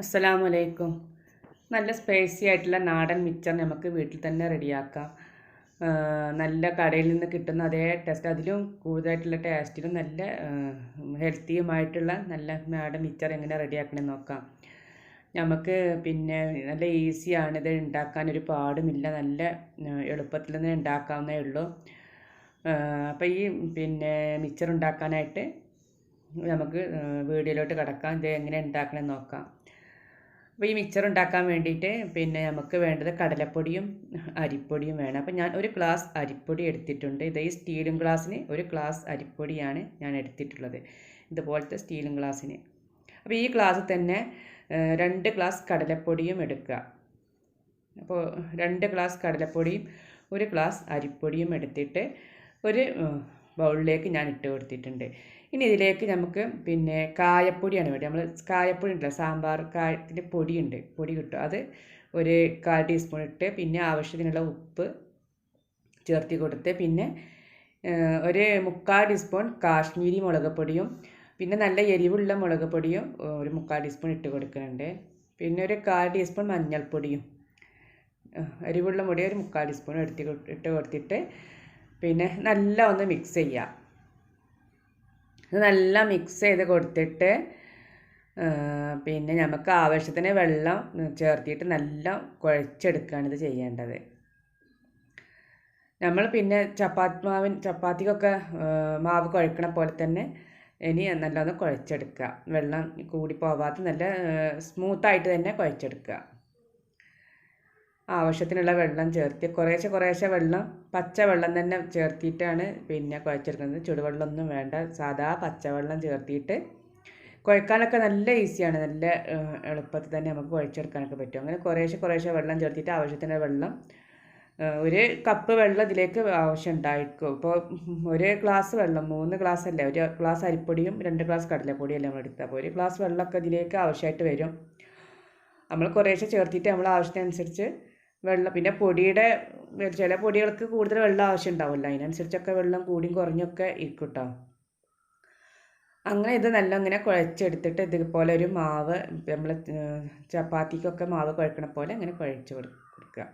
അസ്സലാമു അലൈക്കും. നല്ല സ്പൈസി ആയിട്ടുള്ള നാടൻ മിക്സർ നമുക്ക് വീട്ടിൽ തന്നെ റെഡിയാക്കാം. നല്ല കടയിൽ നിന്ന് കിട്ടുന്ന അതേ ടേസ്റ്റ്, അതിലും കൂടുതലായിട്ടുള്ള ടേസ്റ്റിലും നല്ല ഹെൽത്തിയുമായിട്ടുള്ള നല്ല നാടൻ മിക്സർ എങ്ങനെ റെഡിയാക്കണമെന്ന് നോക്കാം. നമുക്ക് പിന്നെ നല്ല ഈസിയാണ് ഇത് ഉണ്ടാക്കാൻ, ഒരു പാടുമില്ല, നല്ല എളുപ്പത്തിൽ തന്നെ ഉണ്ടാക്കാവുന്നേ ഉള്ളൂ. അപ്പോൾ ഈ പിന്നെ മിക്സർ ഉണ്ടാക്കാനായിട്ട് നമുക്ക് വീഡിയോയിലോട്ട് കിടക്കാം. ഇത് എങ്ങനെ ഉണ്ടാക്കണമെന്ന് നോക്കാം. അപ്പോൾ ഈ മിക്സർ ഉണ്ടാക്കാൻ വേണ്ടിയിട്ട് പിന്നെ നമുക്ക് വേണ്ടത് കടലപ്പൊടിയും അരിപ്പൊടിയും വേണം. അപ്പോൾ ഞാൻ ഒരു ഗ്ലാസ് അരിപ്പൊടി എടുത്തിട്ടുണ്ട്. ഇത് ഈ സ്റ്റീലും ഗ്ലാസ്സിന് ഒരു ഗ്ലാസ് അരിപ്പൊടിയാണ് ഞാൻ എടുത്തിട്ടുള്ളത്, ഇതുപോലത്തെ സ്റ്റീലും ഗ്ലാസ്സിന്. അപ്പോൾ ഈ ഗ്ലാസ്സിൽ തന്നെ 2 ഗ്ലാസ് കടലപ്പൊടിയും എടുക്കുക. അപ്പോൾ 2 ഗ്ലാസ് കടലപ്പൊടിയും 1 ഗ്ലാസ് അരിപ്പൊടിയും എടുത്തിട്ട് ഒരു ബൗളിലേക്ക് ഞാൻ ഇട്ട് കൊടുത്തിട്ടുണ്ട്. ഇനി ഇതിലേക്ക് നമുക്ക് പിന്നെ കായപ്പൊടിയാണ് വേണ്ടത്. നമ്മൾ കായപ്പൊടി ഉണ്ടല്ലോ, സാമ്പാർ കായത്തിൻ്റെ പൊടിയുണ്ട്, പൊടി കിട്ടും, അത് ഒരു 1/4 ടീസ്പൂൺ ഇട്ട് പിന്നെ ആവശ്യത്തിനുള്ള ഉപ്പ് ചേർത്തി കൊടുത്ത് പിന്നെ ഒരു 3/4 ടീസ്പൂൺ കാശ്മീരി മുളക് പൊടിയും പിന്നെ നല്ല എരിവുള്ള മുളക് പൊടിയും ഒരു 3/4 ടീസ്പൂൺ ഇട്ട് കൊടുക്കുന്നുണ്ട്. പിന്നെ ഒരു 1/4 ടീസ്പൂൺ മഞ്ഞൾപ്പൊടിയും, എരിവുള്ള പൊടി ഒരു 3/4 ടീസ്പൂൺ ഇട്ട് കൊടുത്തിട്ട് പിന്നെ നല്ല ഒന്ന് മിക്സ് ചെയ്യുക. ഇത് നല്ല മിക്സ് ചെയ്ത് കൊടുത്തിട്ട് പിന്നെ നമുക്ക് ആവശ്യത്തിന് വെള്ളം ചേർത്തിട്ട് നല്ല കുഴച്ചെടുക്കുകയാണ് ഇത് ചെയ്യേണ്ടത്. നമ്മൾ പിന്നെ ചപ്പാത്തിക്കൊക്കെ മാവ് കുഴക്കണ പോലെ തന്നെ ഇനി നല്ലൊന്ന് കുഴച്ചെടുക്കുക. വെള്ളം കൂടി പോവാതെ നല്ല സ്മൂത്തായിട്ട് തന്നെ കുഴച്ചെടുക്കുക. ആവശ്യത്തിനുള്ള വെള്ളം ചേർത്ത് കുറേശ്ശെ വെള്ളം, പച്ചവെള്ളം തന്നെ ചേർത്തിട്ടാണ് പിന്നെ കുഴച്ചെടുക്കുന്നത്. ചുടുവെള്ളമൊന്നും വേണ്ട, സാധാ പച്ചവെള്ളം ചേർത്തിട്ട് കുഴക്കാനൊക്കെ നല്ല ഈസിയാണ്. നല്ല എളുപ്പത്തിൽ തന്നെ നമുക്ക് കുഴച്ചെടുക്കാനൊക്കെ പറ്റും. അങ്ങനെ കുറേശ്ശെ വെള്ളം ചേർത്തിട്ട് ആവശ്യത്തിനുള്ള വെള്ളം, 1 കപ്പ് വെള്ളം ഇതിലേക്ക് ആവശ്യം ഉണ്ടായിരിക്കും. ഇപ്പോൾ 1 ഗ്ലാസ് വെള്ളം, 3 ഗ്ലാസ് അല്ലേ, 1 ഗ്ലാസ് അരിപ്പൊടിയും 2 ഗ്ലാസ് കടലപ്പൊടിയും നമ്മൾ എടുക്കുക. അപ്പോൾ 1 ഗ്ലാസ് വെള്ളമൊക്കെ ഇതിലേക്ക് ആവശ്യമായിട്ട് വരും. നമ്മൾ കുറേശ്ശെ ചേർത്തിട്ട് നമ്മൾ ആവശ്യത്തിനനുസരിച്ച് വെള്ളം, പിന്നെ പൊടിയുടെ ചില പൊടികൾക്ക് കൂടുതൽ വെള്ളം ആവശ്യം ഉണ്ടാവില്ല, അതിനനുസരിച്ചൊക്കെ വെള്ളം കൂടിയും കുറഞ്ഞൊക്കെ ഇരിക്കും കേട്ടോ. അങ്ങനെ ഇത് നല്ല ഇങ്ങനെ കുഴച്ചെടുത്തിട്ട് ഇതുപോലെ ഒരു മാവ്, നമ്മൾ ചപ്പാത്തിക്കൊക്കെ മാവ് കുഴക്കണ പോലെ അങ്ങനെ കുഴച്ച് കൊടുക്കുക.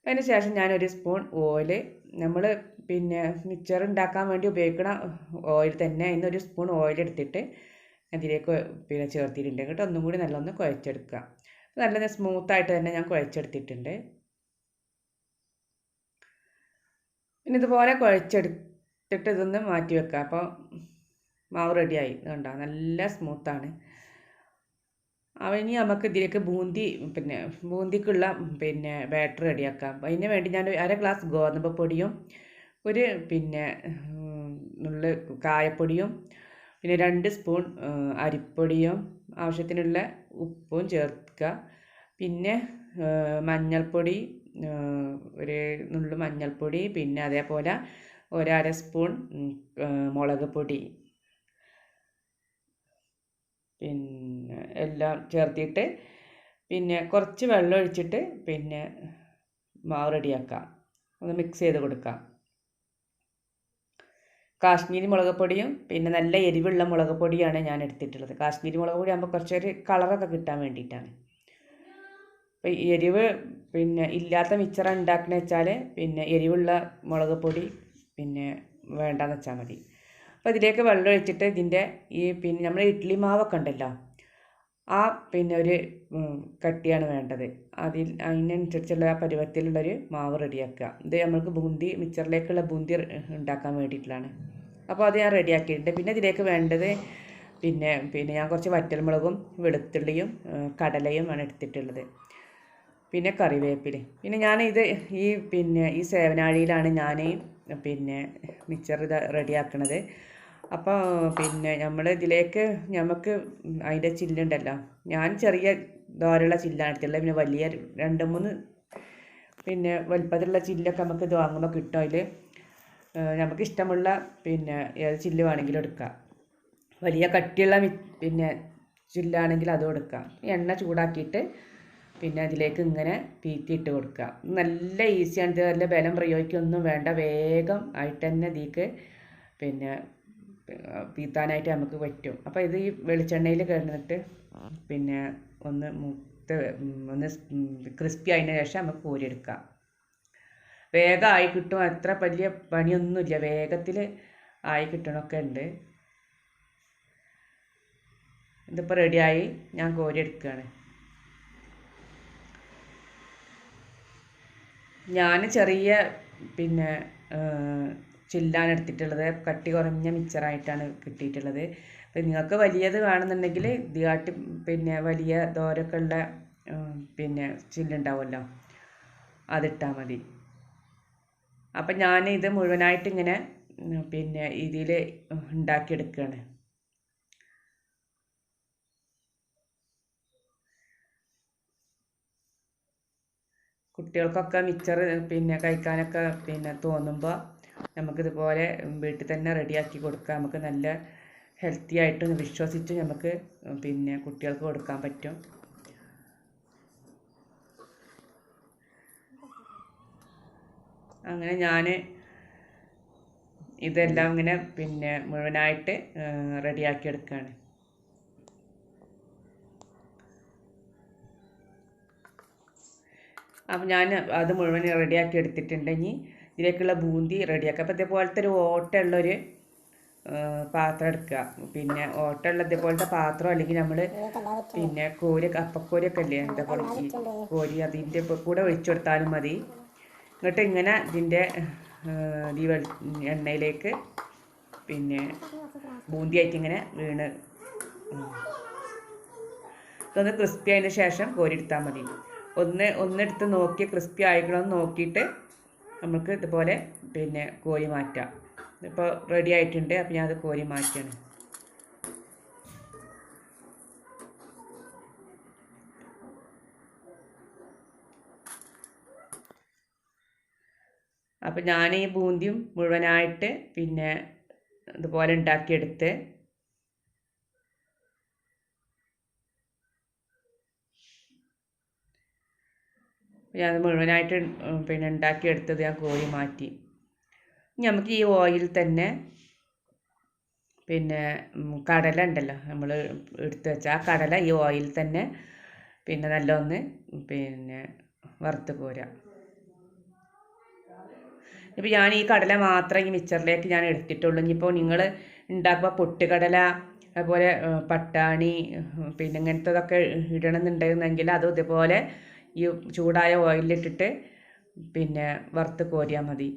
അതിന് ശേഷം ഞാനൊരു സ്പൂൺ ഓയിൽ, നമ്മൾ പിന്നെ മിക്സർ ഉണ്ടാക്കാൻ വേണ്ടി ഉപയോഗിക്കുന്ന ഓയിൽ തന്നെ, അതിന് 1 സ്പൂൺ ഓയിൽ എടുത്തിട്ട് അതിലേക്ക് പിന്നെ ചേർത്തിട്ടുണ്ട് കേട്ടോ. ഒന്നും കൂടി നല്ലൊന്ന് കുഴച്ചെടുക്കുക. നല്ല സ്മൂത്തായിട്ട് തന്നെ ഞാൻ കുഴച്ചെടുത്തിട്ടുണ്ട്. പിന്നെ ഇതുപോലെ കുഴച്ചെടുത്തിട്ട് ഇതൊന്ന് മാറ്റി വെക്കുക. അപ്പോൾ മാവ് റെഡിയായി, കണ്ടോ, നല്ല സ്മൂത്താണ്. ഇനി നമുക്ക് ഇതിലേക്ക് ബൂന്തിക്കുള്ള പിന്നെ ബാറ്റർ റെഡിയാക്കാം. അതിന് വേണ്ടി ഞാൻ 1/2 ഗ്ലാസ് ഗോതമ്പ് പൊടിയും പിന്നെ നുള്ള് കായപ്പൊടിയും പിന്നെ 2 സ്പൂൺ അരിപ്പൊടിയും ആവശ്യത്തിനുള്ള ഉപ്പും ചേർക്കുക. പിന്നെ മഞ്ഞൾപ്പൊടി, ഒരു നുള്ളു മഞ്ഞൾപ്പൊടി, പിന്നെ അതേപോലെ 1/2 സ്പൂൺ മുളക് പൊടി, പിന്നെ എല്ലാം ചേർത്തിട്ട് പിന്നെ കുറച്ച് വെള്ളം ഒഴിച്ചിട്ട് പിന്നെ മാവ് റെഡിയാക്കാം. ഒന്ന് മിക്സ് ചെയ്ത് കൊടുക്കാം. കാശ്മീരി മുളക് പൊടിയും പിന്നെ നല്ല എരിവുള്ള മുളക് പൊടിയാണ് ഞാൻ എടുത്തിട്ടുള്ളത്. കാശ്മീരി മുളക് പൊടി ആകുമ്പോൾ കുറച്ചൊരു കളറൊക്കെ കിട്ടാൻ വേണ്ടിയിട്ടാണ്. അപ്പോൾ എരിവ് പിന്നെ ഇല്ലാത്ത മിക്സർ ഉണ്ടാക്കണമെന്ന് വെച്ചാൽ പിന്നെ എരിവുള്ള മുളക് പൊടി പിന്നെ വേണ്ടാന്ന് വെച്ചാൽ മതി. അപ്പോൾ ഇതിലേക്ക് വെള്ളം ഒഴിച്ചിട്ട് ഇതിൻ്റെ പിന്നെ നമ്മൾ ഇഡ്ഡലി മാവൊക്കെ ഉണ്ടല്ലോ, ആ പിന്നെ ഒരു കട്ടിയാണ് വേണ്ടത്. അതിനനുസരിച്ചുള്ള ആ പരുവത്തിലുള്ളൊരു മാവ് റെഡിയാക്കുക. ഇത് നമ്മൾക്ക് മിക്സറിലേക്കുള്ള ബൂന്തി ഉണ്ടാക്കാൻ വേണ്ടിയിട്ടുള്ളതാണ്. അപ്പോൾ അത് ഞാൻ റെഡിയാക്കിയിട്ടുണ്ട്. പിന്നെ ഇതിലേക്ക് വേണ്ടത് പിന്നെ ഞാൻ കുറച്ച് വറ്റൽമുളകും വെളുത്തുള്ളിയും കടലയും ആണ് എടുത്തിട്ടുള്ളത്, പിന്നെ കറിവേപ്പില. പിന്നെ ഞാനിത് ഈ സേവനാഴിയിലാണ് ഞാൻ പിന്നെ മിക്സർ ഇത് റെഡിയാക്കണത്. അപ്പോൾ പിന്നെ നമ്മൾ ഇതിലേക്ക് നമുക്ക് അതിൻ്റെ ചില്ലുണ്ടല്ലോ, ഞാൻ ചെറിയ ദോരമുള്ള ചില്ലാണ് എടുത്തുള്ളത്. പിന്നെ വലിയ 2-3 പിന്നെ വലുപ്പത്തിലുള്ള ചില്ലൊക്കെ നമുക്ക് ഇത് വാങ്ങുമ്പോൾ കിട്ടും. അതിൽ നമുക്ക് ഇഷ്ടമുള്ള പിന്നെ ഏത് ചില്ല് വേണമെങ്കിലും എടുക്കാം. വലിയ കട്ടിയുള്ള പിന്നെ ചില്ലാണെങ്കിൽ അതും എടുക്കാം. എണ്ണ ചൂടാക്കിയിട്ട് പിന്നെ അതിലേക്ക് ഇങ്ങനെ പീത്തിയിട്ട് കൊടുക്കുക. നല്ല ഈസിയാണ്, ഇത് നല്ല ബലം പ്രയോഗിക്കൊന്നും വേണ്ട, വേഗം ആയിട്ട് തന്നെ ഇതിലേക്ക് പിന്നെ പീത്താനായിട്ട് നമുക്ക് പറ്റും. അപ്പോൾ ഇത് ഈ വെളിച്ചെണ്ണയിൽ കിടന്നിട്ട് പിന്നെ ഒന്ന് ക്രിസ്പി ആയതിന് ശേഷം നമുക്ക് കോരിയെടുക്കാം. വേഗമായി കിട്ടും, അത്ര വലിയ പണിയൊന്നുമില്ല, വേഗത്തിൽ ആയി കിട്ടണമൊക്കെ ഉണ്ട്. ഇതിപ്പോൾ റെഡിയായി, ഞാൻ കോരിയെടുക്കുകയാണ്. ഞാൻ ചെറിയ പിന്നെ ചില്ലാണ് എടുത്തിട്ടുള്ളത്, കട്ടി കുറഞ്ഞ മിക്സറായിട്ടാണ് കിട്ടിയിട്ടുള്ളത്. അപ്പം നിങ്ങൾക്ക് വലിയത് വേണമെന്നുണ്ടെങ്കിൽ ഇതികാട്ടി പിന്നെ വലിയ ദോരൊക്കെ ഉള്ള പിന്നെ ചില്ലുണ്ടാവുമല്ലോ, അതിട്ടാൽ മതി. അപ്പം ഞാൻ ഇത് മുഴുവനായിട്ടിങ്ങനെ പിന്നെ ഇതിൽ ഉണ്ടാക്കിയെടുക്കുകയാണ്. കുട്ടികൾക്കൊക്കെ മിക്സർ പിന്നെ കഴിക്കാനൊക്കെ പിന്നെ തോന്നുമ്പോൾ നമുക്കിതുപോലെ വീട്ടിൽ തന്നെ റെഡിയാക്കി കൊടുക്കാം. നമുക്ക് നല്ല ഹെൽത്തി ആയിട്ട് വിശ്വസിച്ച് നമുക്ക് പിന്നെ കുട്ടികൾക്ക് കൊടുക്കാൻ പറ്റും. അങ്ങനെ ഞാൻ ഇതെല്ലാം ഇങ്ങനെ പിന്നെ മുഴുവനായിട്ട് റെഡിയാക്കി എടുക്കുകയാണ്. അപ്പം ഞാൻ അത് മുഴുവൻ റെഡിയാക്കി എടുത്തിട്ടുണ്ടെങ്കിൽ ഇതിലേക്കുള്ള ബൂന്തി റെഡിയാക്കുക. അപ്പോൾ ഇതേപോലത്തെ ഒരു ഓട്ടമുള്ളൊരു പാത്രം എടുക്കുക. പിന്നെ ഓട്ടമുള്ള ഇതേപോലത്തെ പാത്രം, അല്ലെങ്കിൽ നമ്മൾ പിന്നെ അപ്പക്കോരിയൊക്കെ അല്ലേ, ഇതേപോലെ കോരി അതിൻ്റെ കൂടെ ഒഴിച്ചു കൊടുത്താലും മതി. എന്നിട്ട് ഇങ്ങനെ ഇതിൻ്റെ എണ്ണയിലേക്ക് പിന്നെ ബൂന്തിയായിട്ട് ഇങ്ങനെ വീണ് ഇതൊന്ന് ക്രിസ്പി ആയതിന് ശേഷം കോരിയെടുത്താൽ മതി. ഒന്നെടുത്ത് നോക്കി ക്രിസ്പി ആയിക്കണമെന്ന് നോക്കിയിട്ട് നമുക്ക് ഇതുപോലെ പിന്നെ കോരി മാറ്റാം. ഇപ്പോൾ റെഡി ആയിട്ടുണ്ട്, അപ്പോൾ ഞാനത് കോരി മാറ്റുകയാണ്. അപ്പോൾ ഞാൻ ഈ ബൂന്തിയും മുഴുവനായിട്ട് പിന്നെ ഇതുപോലെ ഉണ്ടാക്കിയെടുത്ത് ഞാൻ മുഴുവനായിട്ട് പിന്നെ ഉണ്ടാക്കിയെടുത്തത് ഞാൻ കോരി മാറ്റി. ഇനി നമുക്ക് ഈ ഓയിൽ തന്നെ പിന്നെ കടല ഉണ്ടല്ലോ, നമ്മൾ എടുത്ത് വെച്ച ആ കടല ഈ ഓയിൽ തന്നെ പിന്നെ നല്ലൊന്ന് പിന്നെ വറുത്ത് കോരാം. ഇപ്പോൾ ഞാൻ ഈ കടല മാത്രം ഈ മിക്സറിലേക്ക് ഞാൻ എടുത്തിട്ടുള്ളൂ. ഇനിയിപ്പോൾ നിങ്ങൾ ഉണ്ടാക്കുമ്പോൾ പൊട്ടുകടല അതുപോലെ പട്ടാണി പിന്നെ ഇങ്ങനത്തതൊക്കെ ഇടണമെന്നുണ്ടെങ്കിൽ അതും ഇതുപോലെ ഈ ചൂടായ ഓയിലിട്ടിട്ട് പിന്നെ വറുത്ത് കോരിയാൽ മതി.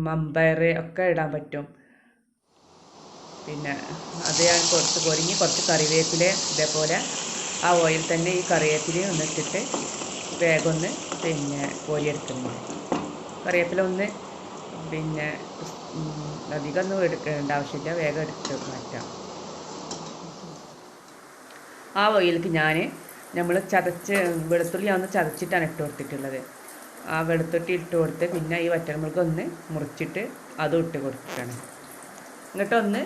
മമ്പയർ ഒക്കെ ഇടാൻ പറ്റും. പിന്നെ അത് ഞാൻ കുറച്ച് കോരിഞ്ഞ് കുറച്ച് കറിവേപ്പില ഇതേപോലെ ആ ഓയിൽ തന്നെ ഈ കറിവേപ്പില ഒന്നിട്ടിട്ട് വേഗം ഒന്ന് പിന്നെ കോരിയെടുക്കുന്നു. കറിവേപ്പില ഒന്ന് പിന്നെ അധികം ഒന്നും എടുക്കേണ്ട ആവശ്യമില്ല, വേഗം എടുത്ത് മാറ്റാം. ആ ഓയിലേക്ക് നമ്മൾ വെളുത്തുള്ളി ഒന്ന് ചതച്ചിട്ടാണ് ഇട്ട് കൊടുത്തിട്ടുള്ളത്. ആ വെളുത്തുള്ളി ഇട്ട് കൊടുത്ത് പിന്നെ ഈ വറ്റൽമുളക് ഒന്ന് മുറിച്ചിട്ട് അതും ഇട്ട് കൊടുക്കുകയാണ്. എന്നിട്ടൊന്ന്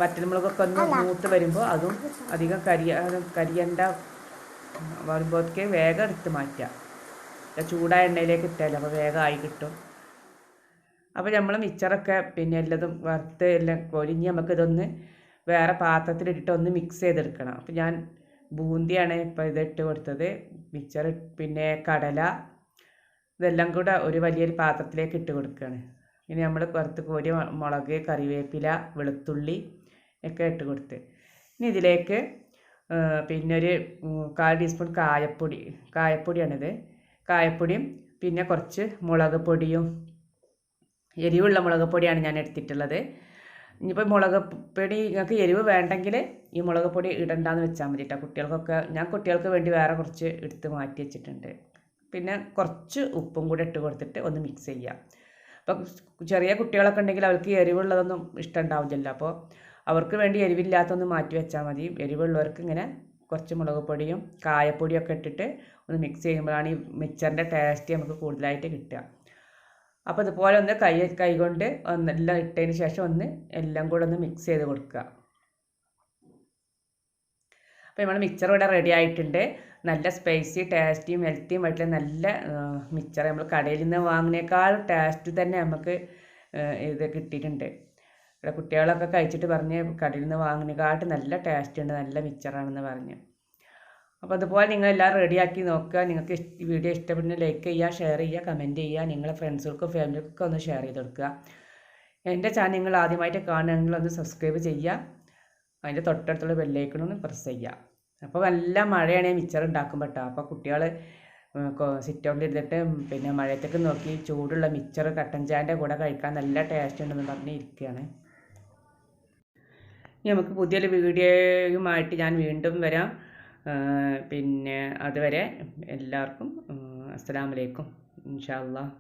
വറ്റൽമുളകൊക്കെ ഒന്ന് മൂത്ത് വരുമ്പോൾ അതും അധികം കരിയണ്ട വരുമ്പോഴത്തേക്ക് വേഗം എടുത്ത് മാറ്റാം. ചൂടായ എണ്ണയിലേക്ക് ഇട്ടാലും അപ്പോൾ വേഗമായി കിട്ടും. അപ്പോൾ നമ്മൾ മിക്സറൊക്കെ പിന്നെ എല്ലതും വറുത്ത് എല്ലാം കൊരിഞ്ഞ് നമുക്കിതൊന്ന് വേറെ പാത്രത്തിലിട്ടിട്ട് ഒന്ന് മിക്സ് ചെയ്തെടുക്കണം. അപ്പോൾ ഞാൻ ബൂന്തിയാണ് ഇപ്പോൾ ഇതിട്ട് കൊടുത്തത്. മിക്സർ പിന്നെ കടല ഇതെല്ലാം കൂടെ ഒരു വലിയൊരു പാത്രത്തിലേക്ക് ഇട്ട് കൊടുക്കുകയാണ്. ഇനി നമ്മൾ വറുത്ത് കോരിയ മുളക്, കറിവേപ്പില, വെളുത്തുള്ളി ഒക്കെ ഇട്ട് കൊടുത്ത് ഇനി ഇതിലേക്ക് പിന്നെ ഒരു 1/4 ടീസ്പൂൺ കായപ്പൊടിയാണിത്. കായപ്പൊടിയും പിന്നെ കുറച്ച് മുളക് പൊടിയും, എരിവുള്ള മുളക് പൊടിയാണ് ഞാൻ എടുത്തിട്ടുള്ളത്. ഇനിയിപ്പോൾ മുളക് പൊടി നിങ്ങൾക്ക് എരിവ് വേണ്ടെങ്കിൽ ഈ മുളക് പൊടി ഇടണ്ടെന്ന് വെച്ചാൽ മതി കേട്ടോ. ഞാൻ കുട്ടികൾക്ക് വേണ്ടി വേറെ കുറച്ച് എടുത്ത് മാറ്റി വെച്ചിട്ടുണ്ട്. പിന്നെ കുറച്ച് ഉപ്പും കൂടെ ഇട്ട് കൊടുത്തിട്ട് ഒന്ന് മിക്സ് ചെയ്യാം. അപ്പം ചെറിയ കുട്ടികളൊക്കെ ഉണ്ടെങ്കിൽ അവർക്ക് എരിവുള്ളതൊന്നും ഇഷ്ടമുണ്ടാവില്ലല്ലോ, അപ്പോൾ അവർക്ക് വേണ്ടി എരിവില്ലാത്തൊന്ന് മാറ്റി വെച്ചാൽ മതി. എരിവുള്ളവർക്ക് ഇങ്ങനെ കുറച്ച് മുളക് പൊടിയും കായപ്പൊടിയൊക്കെ ഇട്ടിട്ട് ഒന്ന് മിക്സ് ചെയ്യുമ്പോഴാണ് ഈ മിക്സറിൻ്റെ ടേസ്റ്റ് നമുക്ക് കൂടുതലായിട്ട് കിട്ടുക. അപ്പോൾ ഇതുപോലെ ഒന്ന് കൈ കൊണ്ട് എല്ലാം ഇട്ടതിന് ശേഷം എല്ലാം കൂടെ ഒന്ന് മിക്സ് ചെയ്ത് കൊടുക്കുക. അപ്പോൾ നമ്മൾ മിക്സർ ഇവിടെ റെഡി ആയിട്ടുണ്ട്. നല്ല സ്പൈസി ടേസ്റ്റിയും ഹെൽത്തിയും ആയിട്ടുള്ള നല്ല മിച്ചർ നമ്മൾ കടയിൽ നിന്ന് വാങ്ങുന്നേക്കാൾ ടേസ്റ്റ് തന്നെ നമുക്ക് ഇത് കിട്ടിയിട്ടുണ്ട്. ഇവിടെ കുട്ടികളൊക്കെ കഴിച്ചിട്ട് പറഞ്ഞ് കടയിൽ നിന്ന് വാങ്ങുന്നതിനെക്കാട്ട് നല്ല ടേസ്റ്റ് ഉണ്ട്, നല്ല മിച്ചറാണെന്ന് പറഞ്ഞ്. അപ്പോൾ അതുപോലെ നിങ്ങളെല്ലാം റെഡിയാക്കി നോക്കുക. നിങ്ങൾക്ക് വീഡിയോ ഇഷ്ടപ്പെടുന്ന ലൈക്ക് ചെയ്യുക, ഷെയർ ചെയ്യുക, കമൻറ്റ് ചെയ്യുക. നിങ്ങളെ ഫ്രണ്ട്സുകൾക്കും ഫാമിലിക്കൊക്കെ ഒന്ന് ഷെയർ ചെയ്ത് കൊടുക്കുക. എൻ്റെ ചാനൽ നിങ്ങൾ ആദ്യമായിട്ട് കാണുകയാണെങ്കിൽ ഒന്ന് സബ്സ്ക്രൈബ് ചെയ്യുക. അതിൻ്റെ തൊട്ടടുത്തുള്ള ബെല്ലൈക്കണൊന്ന് പ്രസ് ചെയ്യുക. അപ്പോൾ നല്ല മഴയാണ് മിച്ചർ ഉണ്ടാക്കുമ്പോൾ കേട്ടോ. അപ്പോൾ കുട്ടികൾ സിറ്റ് ഔട്ടിൽ ഇരുന്നിട്ട് പിന്നെ മഴയത്തേക്ക് നോക്കി ചൂടുള്ള മിച്ചർ കട്ടൻ ചായൻ്റെ കൂടെ കഴിക്കാൻ നല്ല ടേസ്റ്റ് ഉണ്ടെന്ന് പറഞ്ഞ് ഇരിക്കുകയാണ്. ഇനി നമുക്ക് പുതിയൊരു വീഡിയോയുമായിട്ട് ഞാൻ വീണ്ടും വരാം. പിന്നെ അതുവരെ എല്ലാവർക്കും അസ്സലാമു അലൈക്കും ഇൻഷാ അല്ലാഹ്.